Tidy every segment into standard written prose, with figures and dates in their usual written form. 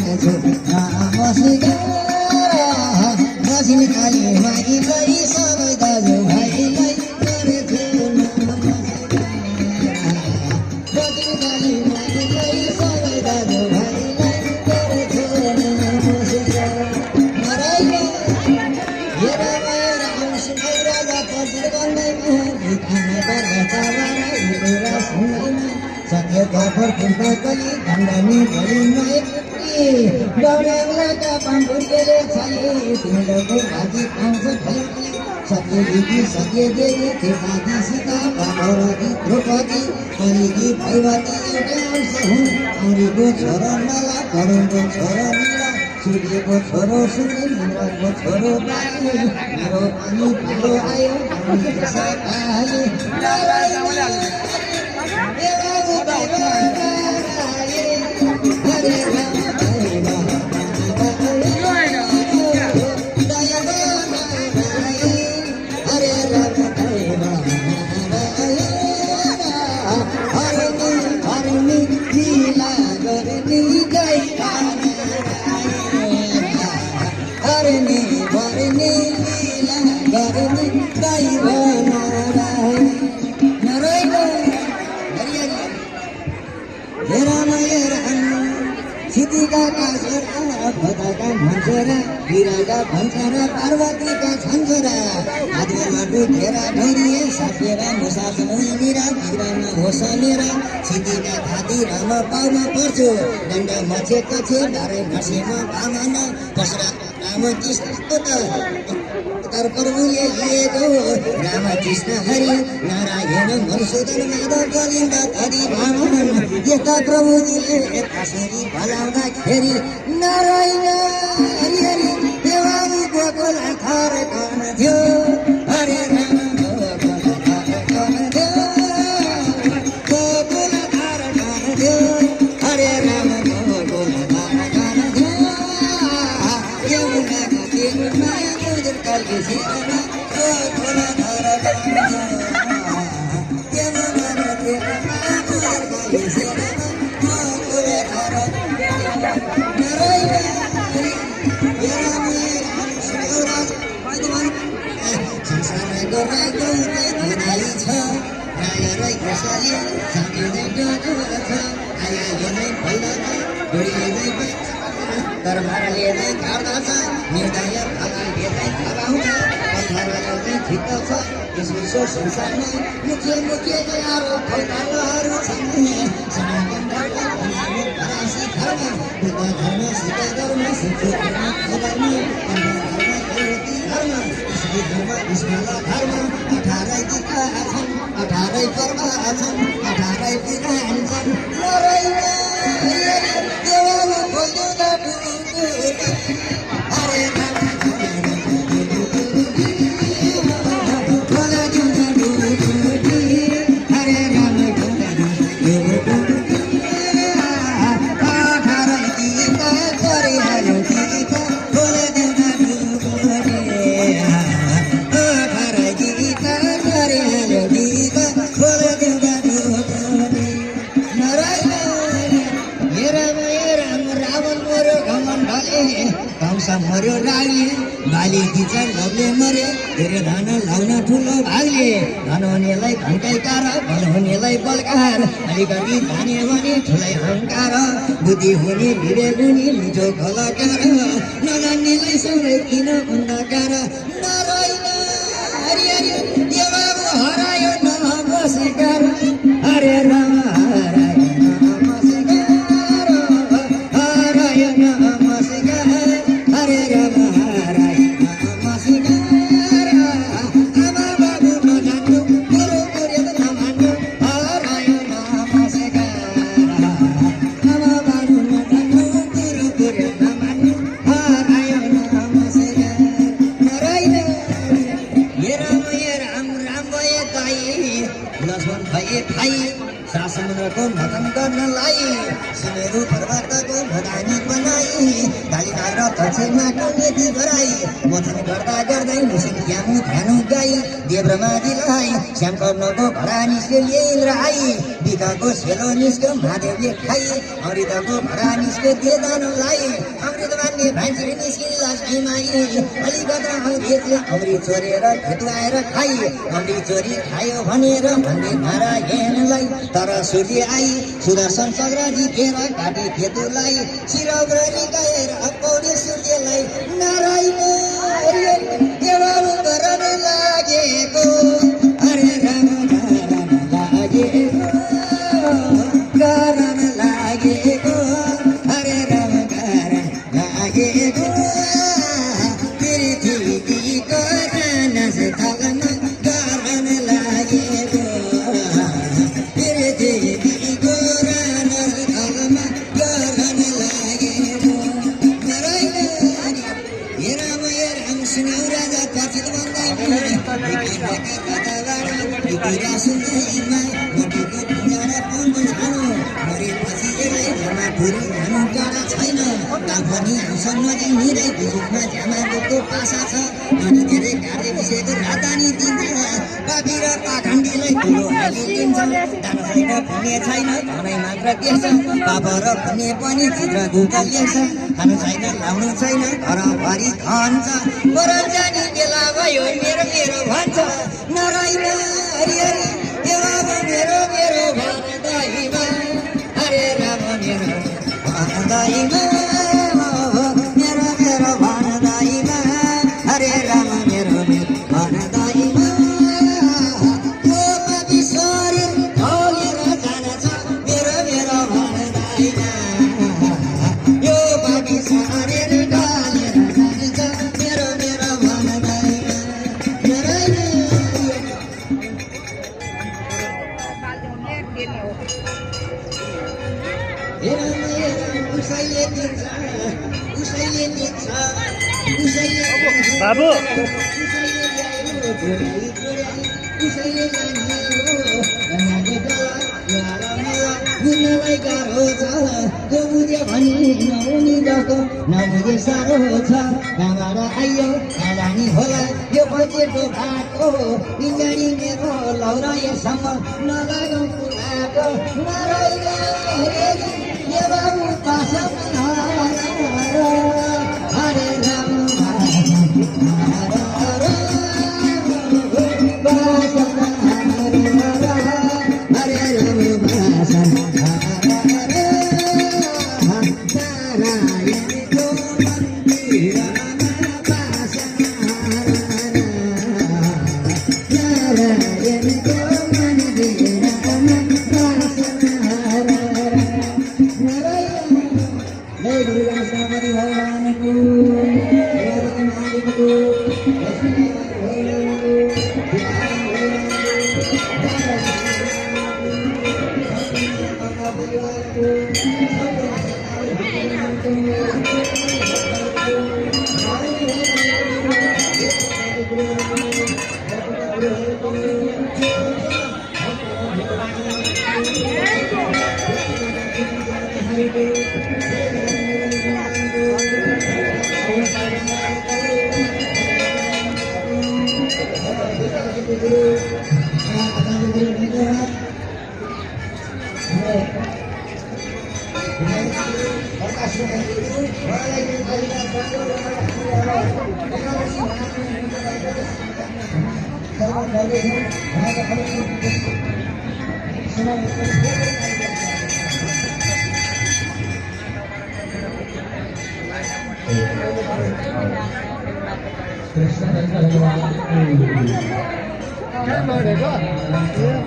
छु नमस्कार बसिन काली माईलाई सबै दाजुभाइलाई गरेछु बसिन काली माईलाई सबै दाजुभाइलाई गरेछु नमस्कार नराइला हेर भएर आउँछु राजा पर्छ गन्दैमा खाने पर्छ चाबारा उडेर सुन्दैमा सत्य गफर कुर्ता कली गण्डनी भरिमै गौरवका पाम्पुर्केले छले तिमीहरूको भाजी खान्छ फलफुली सत्य दिदी सत्य देवी त्रिपाठी सीता पार्वती द्रौपदी कलिकी भैवती एउटै अंश हुन् औरीको छोरो नला करुणको छोरो नीला सूर्यको छोरो सूर्य इन्द्रको छोरो बाली मेरो पनि ठुलो आयो सकाले भन्छरा पार्वतीका छन्छरा आदिमा डुबेर ढैरिए साकेर मुसासुन मिरा भिरमा होसलेर छिटीका खातिरमा पाउन पर्छु दण्ड मचेको छे डाँडै घसेमा भामन कसरा रामकृष्णको त प्रभुले लिएको रामकृष्ण हरि नारायण मधुसूदन माधव गोविन्द हरि भामन यता प्रभुजीले कसरी भलाउँदाखेरि नारायण हरि हरि देवानी गोकुल थर गर्न थियो हरे राम गोकुल थर गर्न थियो गोकुल थर गर्न थियो हरे राम गोकुल थर गर्न थियो यमुनाको तीरमा मुजुर कल्की सिरमा गोकुल थर गर्न थियो यमुनाको तीरमा मुजुर कल्की सिरमा गोकुल थर नारायण गोराको हुँदै छ राजा रै घोषले सकिँदै डोर छ आइले नै भल्दैन डोरीले नै दरबारले नै काट्दछ निर्दय फलाले नै खराउँछ पत्थरले नै ठिक्क छ यस विश्व संसारमा मुख्य मुख्य आरोप फैलाहरू छन् सनातन धर्म फरासी धर्म बुद्ध धर्म सिद्ध धर्म सिद्ध धर्म धर्म इस्माला धर्म 18 दिका छन् 18 पर्व छन् 18 पुराण छन् नारायण देवाल खोल्दा हरे राम मर्यो रागले बाली किचन लोभले मरे धेरै धन लाउन ठुलो भागले धन हुनेलाई घन्टैकार बल हुनेलाई बलकार अलिकति जाने भने ठुलै अहङ्कार बुद्धि हुने विवेक हुने मिठो कलाकार नजान्नेलाई सबै किन अन्धकार नारायण हरि हरि देवाको हरायो नमस्कार हरे राम हरायो नमस्कार हरायो नमस्कार हरे राम हराय नमस्कार आमा बाबु नजान्नु गुरु गुरु नमान्नु हराय नमस्कार आमा बाबु नजान्नु गुरु गुरु नमान्नु हराय नमस्कार नारायण हे राम राम भए दाइ लक्ष्मण भए भाइ समुद्रको मथन गर्नलाई सुमेरु पर्वतको भदानी बनाई कालीनाग र दक्षिणमा टोलेती गराई मथन गर्दा गर्दै मुसिन ज्ञानु ध्यानु गाई देव्रमाजीलाई श्यामकर्णको घडा निस्क्यो लिएर आई बिकाको सेलो निस्क्यो महादेवले खाई अमृतको घडा निस्क्यो दिए दानवलाई अमृत मान्ने भान्जी निस्किला साईमाई अलिकता अमृतले अमृत चोरेर भेटुवाएर खाई अमृत चोरी खायो भनेर भन्ने नारायणलाई तर सूर्य आई सुदर्शन चक्र जितेर काटे केतुलाई शिरौरी गएर पौडे सूर्यलाई नारायण देवालु गर्न लागेको हरे राम गर्न लागेको हरे राम लागेको पृथ्वीको रानस थगन गर्न लागेको पृथ्वीको रानस थगन गर्न लागेको नारायण हे राम सुन्यौ राजा चर्चित भन्दा सुन्दैमा मोटीको ढुङ्गारा पाउनु छानो मरेपछि यसलाई घरमा फेरि जानु टाढा छैन पनि हुसन नजिक निरै बिजुकमा झ्यामाको पासा छ अनि धेरै कार्य विषयको राजधानी दिन्छ पापी र पाखण्डीलाई ठुलो हाली दिन्छ दान छैन पुण्य छैन धनै मात्र देख्छ पाप र पुण्य पनि चित्र गुगल लेख्छ खानु छैन लाउनु छैन घरभरि खान्छ मरल जाने बेला भयो मेरो मेरो भन्छ नारायण हरि हरि देवा मेरो मेरो भरदाइमा हरे राम मेरो भरदाइमा मेरो मेरो भरदाइमा हरे राम मेरो मेरो भरदाइमा यो पापी शरीर ढलेर जान्छ मेरो मेरो भरदाइमा यो पापी शरीर ढलेर जान्छ मेरो मेरो भरदाइमा नारायण बाबु गाह्रो छ जो बुझ्यो भने नहुने जस्तो नबुझे साह्रो छ कहाँबाट आइयो जानी होला यो बजेटको बाटो बिगाडी मेरो लौरा यसम्म नलागौँ कुराको नारायण हे बाबु पासम हरे राम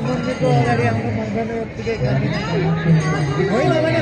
मन्दिरको अगाडि आउनु मन गर्ने यत्तिकै होइन भने